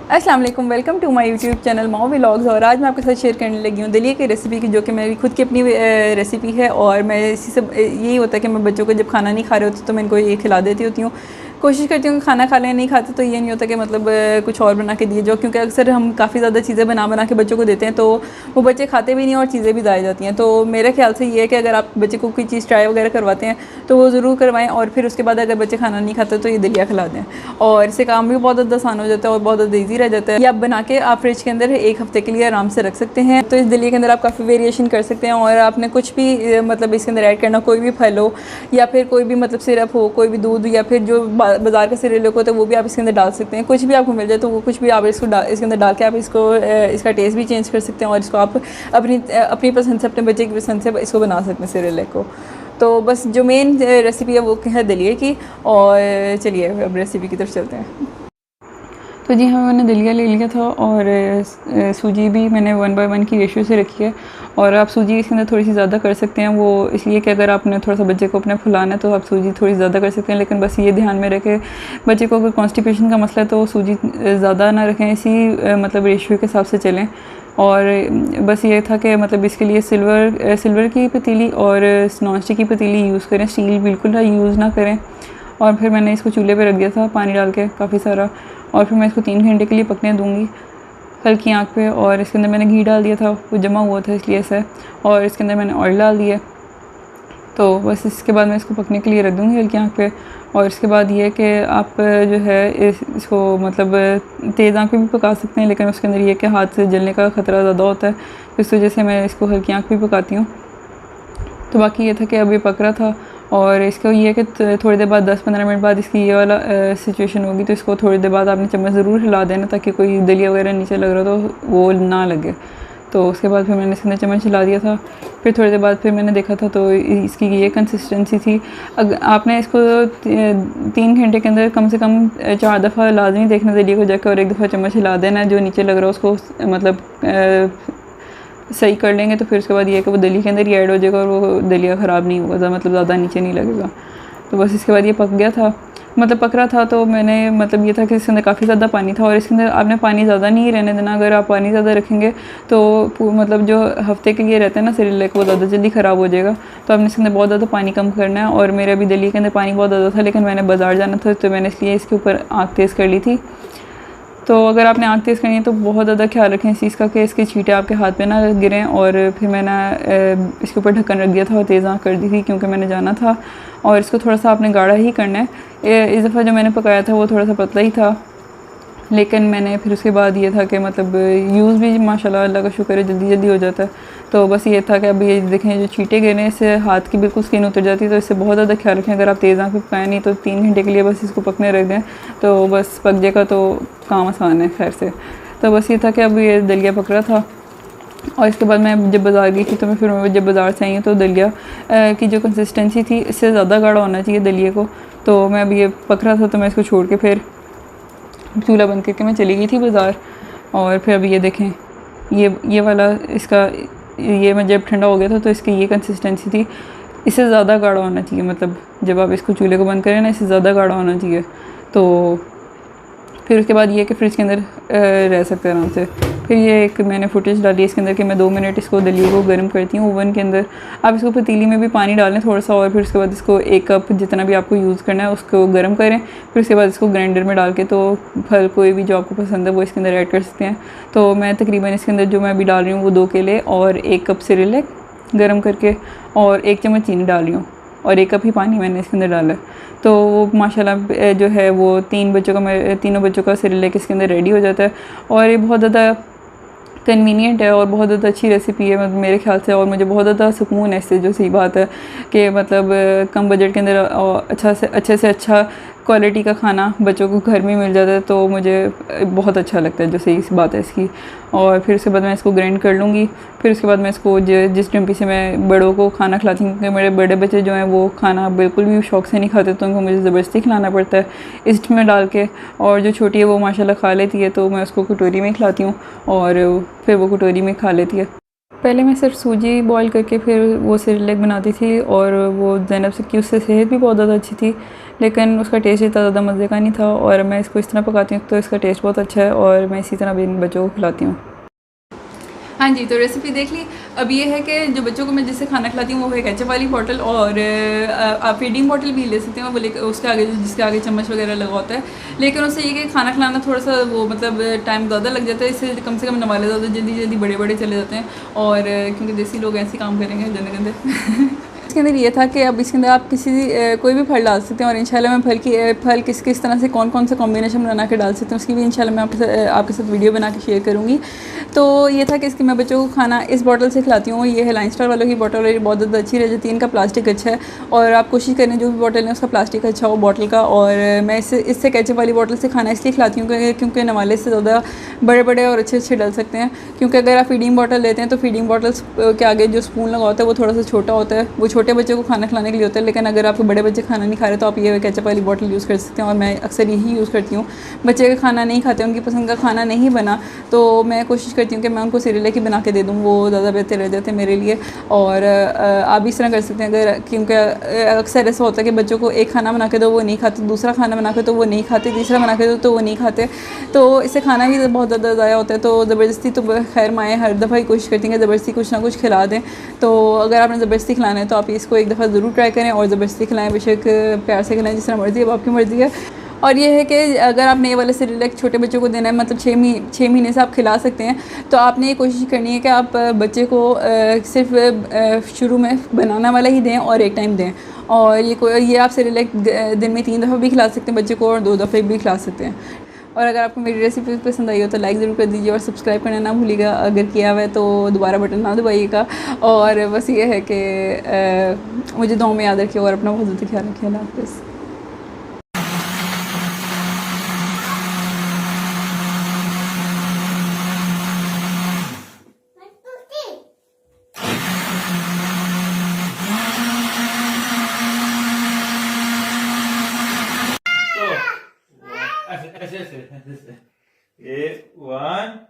अस्सलाम वालेकुम, welcome to my YouTube channel Mao vlogs. और आज मैं आपके साथ शेयर करने लगी हूँ दलिया की रेसिपी की, जो कि मेरी खुद की अपनी रेसिपी है। और मैं इसी से यही होता है कि मैं बच्चों को जब खाना नहीं खा रहे होते तो मैं इनको ये खिला देती होती हूँ। कोशिश करती हूँ कि खाना खा लें, नहीं खाते तो ये नहीं होता कि मतलब कुछ और बना के दिए जो, क्योंकि अक्सर हम काफ़ी ज़्यादा चीज़ें बना के बच्चों को देते हैं तो वो बच्चे खाते भी नहीं और चीज़ें भी ज़ाया जाती हैं। तो मेरे ख्याल से ये है कि अगर आप बच्चे को कोई चीज़ ट्राई वगैरह करवाते हैं तो वो ज़रूर करवाएं, और फिर उसके बाद अगर बच्चे खाना नहीं खाते तो ये दलिया खिला दें। और इससे काम भी बहुत ज़्यादा आसान हो जाता है और बहुत ज़्यादा ईजी रह जाता है। ये आप बना के आप फ्रिज के अंदर एक हफ्ते के लिए आराम से रख सकते हैं। तो इस दलिया के अंदर आप काफ़ी वेरिएशन कर सकते हैं, और आपने कुछ भी मतलब इसके अंदर ऐड करना, कोई भी फल हो या फिर कोई भी मतलब सिरप हो, कोई भी दूध, या फिर जो बाज़ार का सिरप होता है वो भी आप इसके अंदर डाल सकते हैं। कुछ भी आपको मिल जाए तो वो कुछ भी आप इसके अंदर डाल के आप इसको इसका टेस्ट भी चेंज कर सकते हैं, और इसको आप अपनी पसंद से, अपने बच्चे की पसंद से इसको बना सकते हैं सिरेलैक को। तो बस जो मेन रेसिपी है वो है दलिया की। और चलिए अब रेसिपी की तरफ चलते हैं। तो जी हाँ, मैंने दलिया ले लिया था, और सूजी भी मैंने 1/1 की रेशियो से रखी है। और आप सूजी इसके अंदर थोड़ी सी ज़्यादा कर सकते हैं, वो इसलिए कि अगर आपने थोड़ा सा बच्चे को अपने फुलाना है तो आप सूजी थोड़ी ज़्यादा कर सकते हैं। लेकिन बस ये ध्यान में रखें, बच्चे को अगर कॉन्स्टिपेशन का मसला है तो सूजी ज़्यादा ना रखें, इसी मतलब रेशियो के हिसाब से चलें। और बस ये था कि मतलब इसके लिए सिल्वर की पतीली और नॉन स्टिक की पतीली यूज़ करें, स्टील बिल्कुल यूज़ ना करें। और फिर मैंने इसको चूल्हे पे रख दिया था पानी डाल के काफ़ी सारा, और फिर मैं इसको 3 घंटे के लिए पकने दूँगी हल्की आंच पे। और इसके अंदर मैंने घी डाल दिया था, वो जमा हुआ था इसलिए ऐसा है। और इसके अंदर मैंने ऑयल डाल दिया। तो बस इसके बाद मैं इसको पकने के लिए रख दूँगी हल्की आंच पे। और इसके बाद ये कि आप जो है इसको मतलब तेज़ आंच पे भी पका सकते हैं, लेकिन उसके अंदर ये कि हाथ से जलने का ख़तरा ज़्यादा होता है, इस वजह से मैं इसको हल्की आंच पे पकाती हूँ। तो बाकी ये था कि अब ये पक रहा था, और इसको ये है कि थोड़ी देर बाद 10-15 मिनट बाद इसकी ये वाला सिचुएशन होगी, तो इसको थोड़ी देर बाद आपने चम्मच ज़रूर हिला देना ताकि कोई दलिया वगैरह नीचे लग रहा तो वो ना लगे। तो उसके बाद फिर मैंने इसके अंदर चम्मच हिला दिया था। फिर थोड़ी देर बाद फिर मैंने देखा था तो इसकी ये कंसिस्टेंसी थी। अगर आपने इसको 3 घंटे के अंदर कम से कम 4 दफ़ा लाजमी देखना दलिया को जाकर, और 1 दफ़ा चम्मच हिला देना है, जो नीचे लग रहा है उसको मतलब सही कर लेंगे। तो फिर उसके बाद ये है कि वो दलिया के अंदर ही ऐड हो जाएगा और वो दलिया ख़राब नहीं होगा, मतलब ज़्यादा नीचे नहीं लगेगा। तो बस इसके बाद ये पक गया था, मतलब पक रहा था। तो मैंने मतलब ये था कि इसके अंदर काफ़ी ज़्यादा पानी था, और इसके अंदर आपने पानी ज़्यादा नहीं रहने देना। अगर आप पानी ज़्यादा रखेंगे तो मतलब जो हफ्ते के लिए रहता है ना सिरेलैक, वो ज़्यादा जल्दी ख़राब हो जाएगा। तो आपने इसके अंदर बहुत ज़्यादा पानी कम करना है। और मेरे अभी दलिया के अंदर पानी बहुत ज़्यादा था, लेकिन मैंने बाज़ार जाना था तो मैंने इसलिए इसके ऊपर आँख तेज़ कर ली थी। तो अगर आपने आँख तेज़ करनी है तो बहुत ज़्यादा ख्याल रखें इस चीज़ का कि इसके छींटे आपके हाथ पे ना गिरें। और फिर मैंने इसके ऊपर ढक्कन रख दिया था और तेज़ आँख कर दी थी, क्योंकि मैंने जाना था। और इसको थोड़ा सा आपने गाढ़ा ही करना है। इस दफ़ा जो मैंने पकाया था वो थोड़ा सा पतला ही था, लेकिन मैंने फिर उसके बाद ये था कि मतलब यूज़ भी माशाल्लाह अल्लाह का शुक्र है जल्दी जल्दी हो जाता है। तो बस ये था कि अब ये देखें जो चीटे गिरे हैं इससे हाथ की बिल्कुल स्किन उतर जाती है, तो इससे बहुत ज़्यादा ख्याल रखें। अगर आप तेज़ आँख पे पकाएं, नहीं तो 3 घंटे के लिए बस इसको पकने रख दें तो बस पक जाएगा, तो काम आसान है खैर से। तो बस ये था कि अब ये दलिया पक रहा था। और इसके बाद मैं जब बाज़ार गई थी तो मैं फिर जब बाज़ार से आई हूँ तो दलिया की जो कंसिस्टेंसी थी इससे ज़्यादा गाढ़ा होना चाहिए दलिए को। तो मैं अब ये पक रहा था तो मैं इसको छोड़ के फिर चूल्हा बंद करके मैं चली गई थी बाज़ार। और फिर अभी ये देखें, ये वाला इसका ये मैं जब ठंडा हो गया था तो इसकी ये कंसिस्टेंसी थी। इससे ज़्यादा गाढ़ा होना चाहिए, मतलब जब आप इसको चूल्हे को बंद करें ना, इससे ज़्यादा गाढ़ा होना चाहिए। तो फिर उसके बाद ये कि फ्रिज के अंदर रह सकते हैं आराम से। फिर ये एक मैंने फुटेज डाली इसके अंदर कि मैं 2 मिनट इसको दलिया को गर्म करती हूँ ओवन के अंदर। आप इसको पतीली में भी पानी डालें थोड़ा सा, और फिर उसके बाद इसको 1 कप जितना भी आपको यूज़ करना है उसको गर्म करें। फिर उसके बाद इसको ग्राइंडर में डाल के तो फल कोई भी जो आपको पसंद है वो इसके अंदर ऐड कर सकते हैं। तो मैं तकरीबन इसके अंदर जो मैं अभी डाल रही हूँ वो 2 केले और 1 कप सिरेलैक गर्म करके और 1 चम्मच चीनी डाल रही हूँ, और 1 कप ही पानी मैंने इसके अंदर डाला है। तो वो माशाल्लाह जो है वो तीनों बच्चों का सिरेलैक इसके अंदर रेडी हो जाता है। और ये बहुत ज़्यादा कन्वीनियंट है और बहुत ज़्यादा अच्छी रेसिपी है मतलब मेरे ख्याल से। और मुझे बहुत ज़्यादा सुकून है इससे, जो सही बात है कि मतलब कम बजट के अंदर अच्छे से अच्छा क्वालिटी का खाना बच्चों को घर में मिल जाता है, तो मुझे बहुत अच्छा लगता है, जो सही बात है इसकी। और फिर उसके बाद मैं इसको ग्राइंड कर लूँगी। फिर उसके बाद मैं इसको जिस डम्पी से मैं बड़ों को खाना खिलाती हूँ, क्योंकि मेरे बड़े बच्चे जो हैं वो खाना बिल्कुल भी शौक़ से नहीं खाते, तो उनको मुझे ज़बरदस्ती खिलाना पड़ता है इस में डाल के। और जो छोटी है वो माशाल्लाह खा लेती है, तो मैं उसको कटोरी में खिलाती हूँ और फिर वो कटोरी में खा लेती है। पहले मैं सिर्फ सूजी बॉईल करके फिर वो सेरेलैक बनाती थी और वो ज़ैनब से की उससे सेहत भी बहुत ज़्यादा अच्छी थी, लेकिन उसका टेस्ट इतना ज़्यादा मज़े का नहीं था। और मैं इसको इस तरह पकाती हूँ तो इसका टेस्ट बहुत अच्छा है और मैं इसी तरह भी इन बच्चों को खिलाती हूँ। हाँ जी, तो रेसिपी देख ली। अब ये है कि जो बच्चों को मैं जिससे खाना खिलाती हूँ वो है केचप वाली बॉटल, और आप फीडिंग बॉटल भी ले सकते हैं वो, लेकर उसके आगे जिसके आगे चम्मच वगैरह लगा होता है। लेकिन उससे ये कि खाना खिलाना थोड़ा सा वो मतलब टाइम ज़्यादा लग जाता है, इससे कम से कम नवाले ज़्यादा जल्दी जल्दी बड़े बड़े चले जाते हैं। और क्योंकि देसी लोग ऐसे काम करेंगे गंदे गंदे इसके अंदर ये था कि अब इसके अंदर आप किसी कोई भी फल डाल सकते हैं, और इंशाल्लाह मैं फल किस तरह से कौन कौन सा कॉम्बिनेशन बना के डाल सकते हैं उसकी भी इंशाल्लाह मैं आपके साथ वीडियो बना के शेयर करूँगी। तो ये था कि इसकी मैं बच्चों को खाना इस बॉटल से खिलाती हूँ। ये है लाइन स्टार वालों की बॉटल, ये बहुत ज़्यादा अच्छी रह जाती है। इनका प्लास्टिक अच्छा है, और आप कोशिश करें जो भी बॉटल है उसका प्लास्टिक अच्छा हो बॉटल का। और मैं इससे केचप वाली बॉटल से खाना इसलिए खिलाती हूँ क्योंकि नवाले से ज़्यादा बड़े बड़े और अच्छे अच्छे डल सकते हैं। क्योंकि अगर आप फीडिंग बॉटल लेते हैं तो फीडिंग बॉटल्स के आगे जो स्पून लगा होता है वो थोड़ा सा छोटा होता है, वो छोटे बच्चों को खाना खिलाने के लिए होता है। लेकिन अगर आपके बड़े बच्चे खाना नहीं खा रहे तो आप ये केचप वाली बॉटल यूज़ कर सकते हैं, और मैं अक्सर यही यूज़ करती हूँ। बच्चे का खाना नहीं खाते, उनकी पसंद का खाना नहीं बना, तो मैं कोशिश करती हूँ कि मैं उनको सेरेलैक ही बना के दे दूँ, वो ज़्यादा बेहतर रह जाते हैं मेरे लिए। और आप भी इस तरह कर सकते हैं अगर, क्योंकि अक्सर ऐसा होता है कि बच्चों को एक खाना बना के दो वो नहीं खाते, दूसरा खाना बना के तो वो नहीं खाते, तीसरा बना के दो तो वो नहीं खाते, तो इससे खाना भी बहुत ज़्यादा ज़ाया होता है। तो ज़बरदस्ती तो खैर माएँ हर दफ़ा ही कोशिश करती हैं कि ज़बरदस्ती कुछ ना कुछ खिला दें। तो अगर आपने ज़बरदस्ती खिलाना है तो आप इसको एक दफ़ा ज़रूर ट्राई करें, और ज़बरदस्ती खिलाएं, बेशक प्यार से खिलाएं, जिस तरह मर्ज़ी है, अब आपकी मर्ज़ी है। और ये है कि अगर आपने ये वाले सेरेलैक छोटे बच्चों को देना है, मतलब 6 महीने से आप खिला सकते हैं, तो आपने ये कोशिश करनी है कि आप बच्चे को सिर्फ शुरू में बनाना वाला ही दें और एक टाइम दें। और ये आप सेरेलैक दिन में 3 दफ़ा भी खिला सकते हैं बच्चे को, और 2 दफ़े भी खिला सकते हैं। और अगर आपको मेरी रेसिपी पसंद आई हो तो लाइक ज़रूर कर दीजिए, और सब्सक्राइब करना ना भूलिएगा, अगर किया हुआ है तो दोबारा बटन ना दबाइएगा। और बस ये है कि मुझे दुआ में याद रखिए, और अपना बहुत ज़्यादा ख्याल रखिए। अल्लाह हाफ़िज़। So, ऐसे ऐसे ऐसे ऐसे ये 1